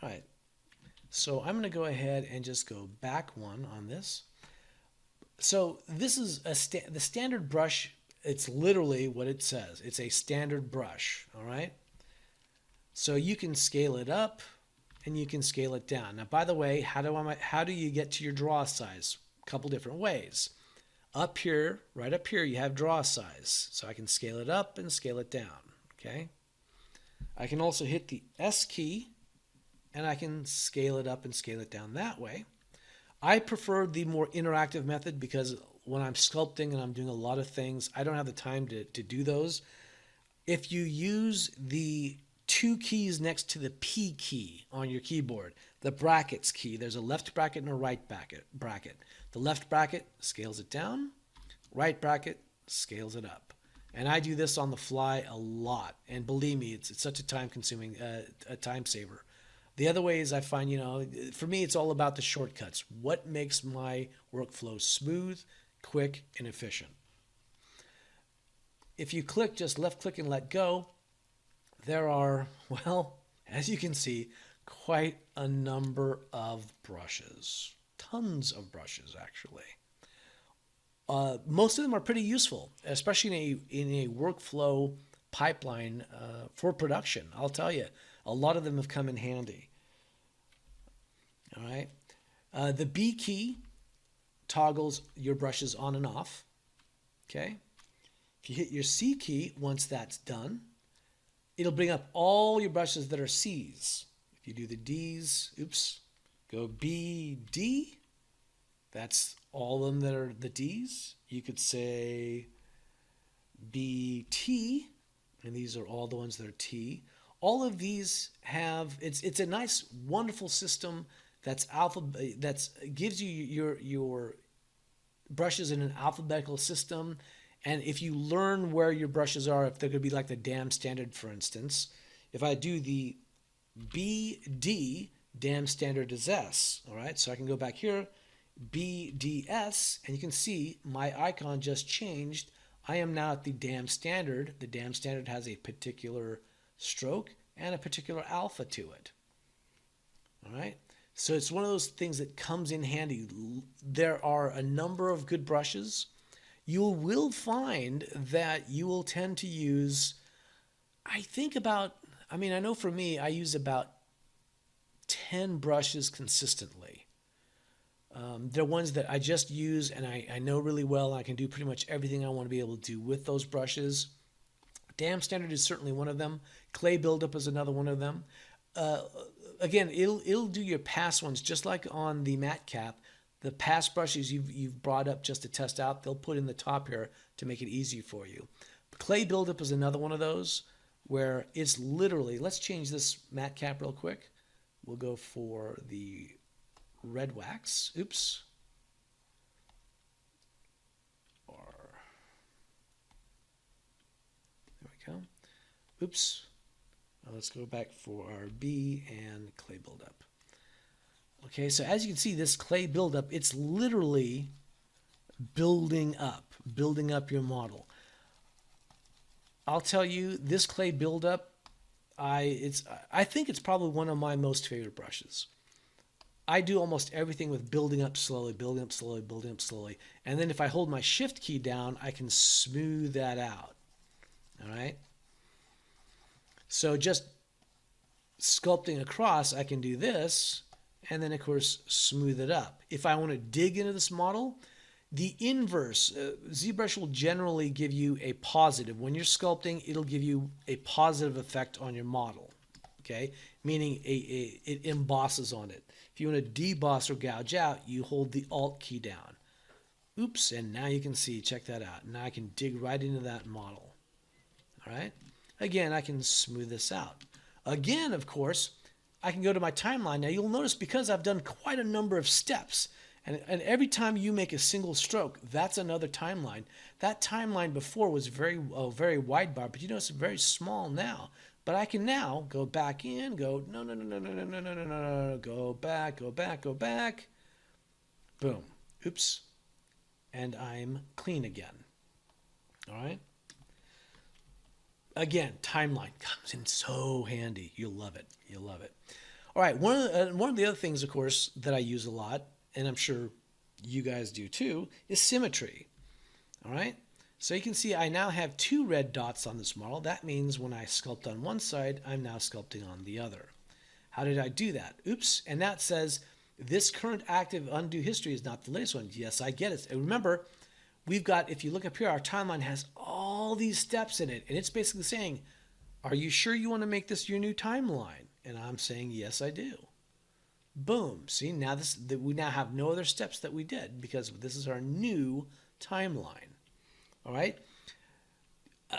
All right, so I'm going to go ahead and just go back one on this. So this is the standard brush. It's literally what it says. It's a standard brush, all right? So you can scale it up and you can scale it down. Now, by the way, how do you get to your draw size? A couple different ways. Up here, right up here, you have draw size. So I can scale it up and scale it down, okay? I can also hit the S key and I can scale it up and scale it down that way. I prefer the more interactive method because when I'm sculpting and I'm doing a lot of things, I don't have the time to do those. If you use the two keys next to the P key on your keyboard, the brackets key, there's a left bracket and a right bracket. The left bracket scales it down, right bracket scales it up. And I do this on the fly a lot. And believe me, it's such a time-consuming, a time saver. The other ways I find, for me, it's all about the shortcuts. What makes my workflow smooth, quick, and efficient? If you click, just left click and let go, there are, well, as you can see, quite a number of brushes. Tons of brushes, actually. Most of them are pretty useful, especially in a workflow pipeline for production. I'll tell you, a lot of them have come in handy. All right. The B key toggles your brushes on and off. Okay. If you hit your C key, once that's done, it'll bring up all your brushes that are C's. If you do the D's, go B, D. That's all of them that are the D's. You could say B, T, and these are all the ones that are T. All of these have, it's a nice, wonderful system that's gives you your brushes in an alphabetical system. And if you learn where your brushes are, if they're going to be like the damn standard, for instance, if I do the BD, damn standard is S. All right, so I can go back here, BDS, and you can see my icon just changed. I am now at the damn standard. The damn standard has a particular stroke and a particular alpha to it. All right. So it's one of those things that comes in handy. There are a number of good brushes. You will find that you will tend to use, I know for me, I use about 10 brushes consistently. They're ones that I just use and I know really well. I can do pretty much everything I want to be able to do with those brushes. Damn standard is certainly one of them. Clay buildup is another one of them. Again, it'll do your past ones just like on the matte cap. The past brushes you've brought up just to test out, they'll put in the top here to make it easy for you. Clay buildup is another one of those where it's literally, let's change this matte cap real quick. We'll go for the red wax. Or there we go. Let's go back for our B and clay buildup. Okay, so as you can see, this clay buildup, it's literally building up your model. I'll tell you, this clay buildup, I think it's probably one of my most favorite brushes. I do almost everything with building up slowly, building up slowly, building up slowly. And then if I hold my shift key down, I can smooth that out. All right. So just sculpting across, I can do this, and then of course smooth it up. If I want to dig into this model, the inverse, ZBrush will generally give you a positive. When you're sculpting, it'll give you a positive effect on your model, okay? Meaning it embosses on it. If you want to deboss or gouge out, you hold the Alt key down. And now you can see, check that out. Now I can dig right into that model, all right? Again, I can smooth this out. Again, of course, I can go to my timeline. Now you'll notice because I've done quite a number of steps, and every time you make a single stroke, that's another timeline. That timeline before was very wide bar, but you notice it's very small now. But I can now go back in, go, no, go back. Boom. And I'm clean again. All right? Again, timeline comes in so handy. You'll love it. You'll love it. All right, one of the other things, of course, that I use a lot, and I'm sure you guys do too, is symmetry. All right, so you can see I now have two red dots on this model. That means when I sculpt on one side, I'm now sculpting on the other. How did I do that? Oops, and that says this current active undo history is not the latest one. Yes, I get it. And remember, we've got, if you look up here, our timeline has all these steps in it, and it's basically saying, are you sure you want to make this your new timeline? And I'm saying, yes, I do. Boom. See, now we now have no other steps that we did because this is our new timeline. All right.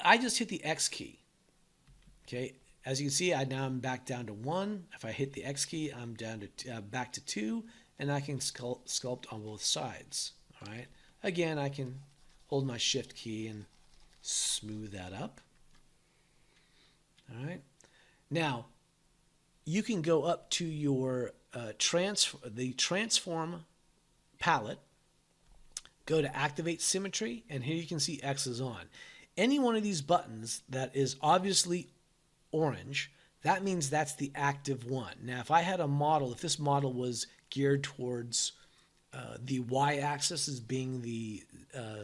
I just hit the X key. Okay. As you can see, I'm back down to 1. If I hit the X key, I'm down to back to 2, and I can sculpt on both sides. All right. Again, I can hold my Shift key and smooth that up. All right. Now, you can go up to your transform palette, go to activate symmetry, and here you can see X is on. Any one of these buttons that is obviously orange, that means that's the active one. Now, if I had a model, if this model was geared towards the y-axis as being the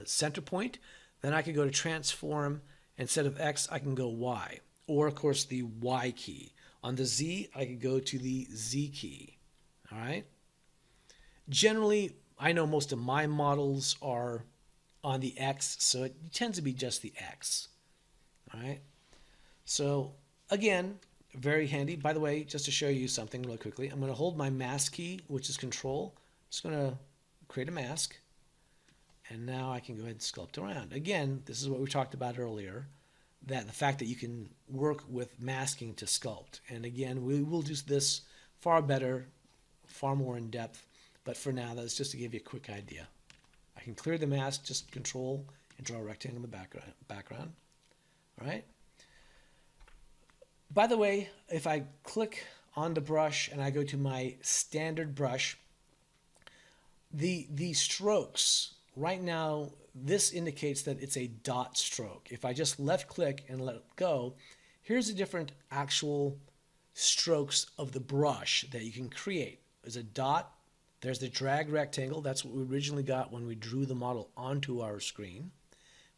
center point, then I could go to transform. Instead of X, I can go Y, or of course the Y key. On the Z, I could go to the Z key. All right. Generally, I know most of my models are on the X, so it tends to be just the X. All right. So again, very handy. By the way, just to show you something really quickly, I'm going to hold my mask key, which is Control. I'm just going to create a mask. And now I can go ahead and sculpt around. Again, this is what we talked about earlier, that the fact that you can work with masking to sculpt. And again, we will do this far better, far more in depth. But for now, that's just to give you a quick idea. I can clear the mask, just Control and draw a rectangle in the background. All right. By the way, if I click on the brush and I go to my standard brush, the strokes, right now, this indicates that it's a dot stroke. If I just left click and let it go, here's the different actual strokes of the brush that you can create. There's a dot, there's the drag rectangle. That's what we originally got when we drew the model onto our screen.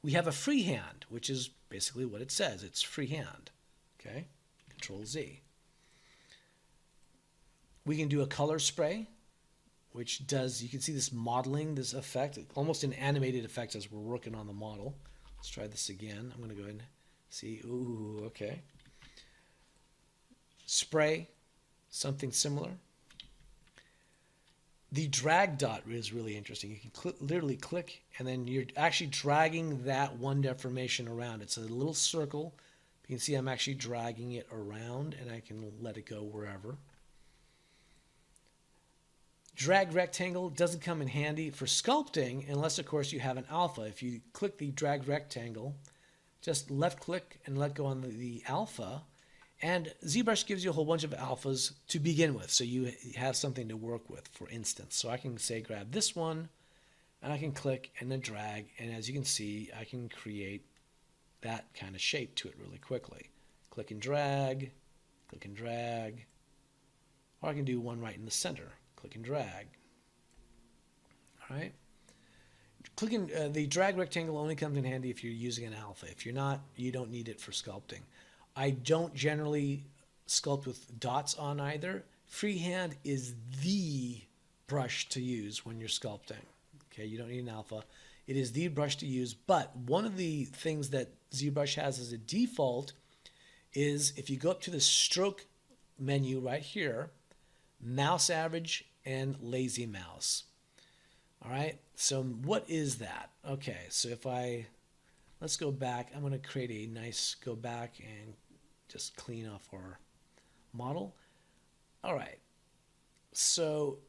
We have a freehand, which is basically what it says. It's freehand. Okay, Control Z. We can do a color spray, which does, you can see this modeling, this effect, almost an animated effect as we're working on the model. Let's try this again. I'm going to go ahead and see. Ooh, okay. Spray, something similar. The drag dot is really interesting. You can literally click, and then you're actually dragging that one deformation around. It's a little circle. You can see I'm actually dragging it around, and I can let it go wherever. Drag rectangle doesn't come in handy for sculpting unless, of course, you have an alpha. If you click the drag rectangle, just left click and let go on the alpha, and ZBrush gives you a whole bunch of alphas to begin with, so you have something to work with, for instance. So I can say grab this one, and I can click and then drag, and as you can see, I can create that kind of shape to it really quickly. Click and drag, or I can do one right in the center. Click and drag. All right. Clicking the drag rectangle only comes in handy if you're using an alpha. If you're not, you don't need it for sculpting. I don't generally sculpt with dots on either. Freehand is the brush to use when you're sculpting. Okay, you don't need an alpha. It is the brush to use, but one of the things that ZBrush has as a default is if you go up to the stroke menu right here, mouse average and lazy mouse. All right, so what is that? Okay, so if let's go back. I'm going to create a nice, go back and just clean off our model. All right, so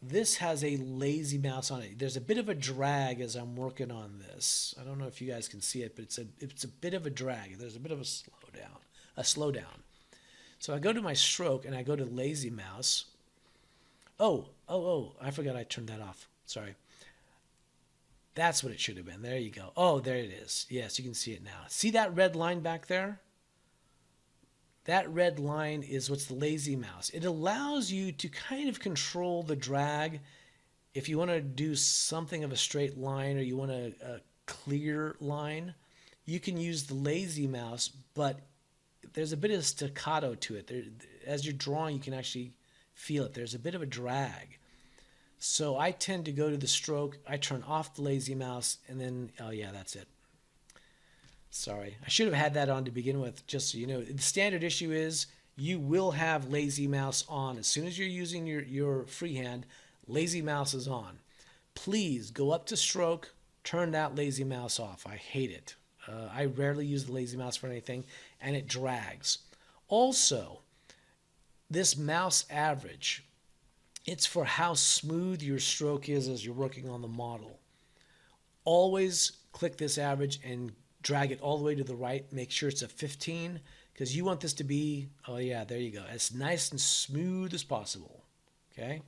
this has a lazy mouse on it. There's a bit of a drag as I'm working on this. I don't know if you guys can see it, but it's a bit of a drag. There's a bit of a slowdown. So I go to my stroke and I go to lazy mouse. Oh, I forgot I turned that off. Sorry. That's what it should have been. There you go. Oh, there it is. Yes, you can see it now. See that red line back there? that red line is what's the lazy mouse. It allows you to kind of control the drag. If you want to do something of a straight line or you want a clear line, you can use the lazy mouse, but there's a bit of staccato to it. As you're drawing, you can actually feel it. There's a bit of a drag. So I tend to go to the stroke. I turn off the lazy mouse, and then, oh yeah, that's it. Sorry, I should have had that on to begin with, just so you know. The standard issue is you will have lazy mouse on. As soon as you're using your freehand, lazy mouse is on. Please go up to stroke, turn that lazy mouse off. I hate it. I rarely use the lazy mouse for anything, and it drags. Also, this mouse average, it's for how smooth your stroke is as you're working on the model. Always click this average and drag it all the way to the right. Make sure it's a 15 because you want this to be, oh yeah, there you go, as nice and smooth as possible. Okay?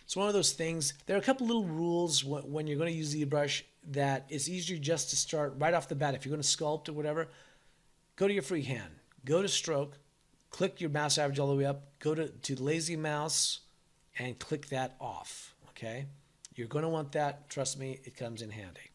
It's one of those things. There are a couple little rules when you're going to use ZBrush that it's easier just to start right off the bat. If you're going to sculpt or whatever, go to your freehand, go to stroke, click your mouse average all the way up, go to the lazy mouse, and click that off. Okay? You're going to want that. Trust me, it comes in handy.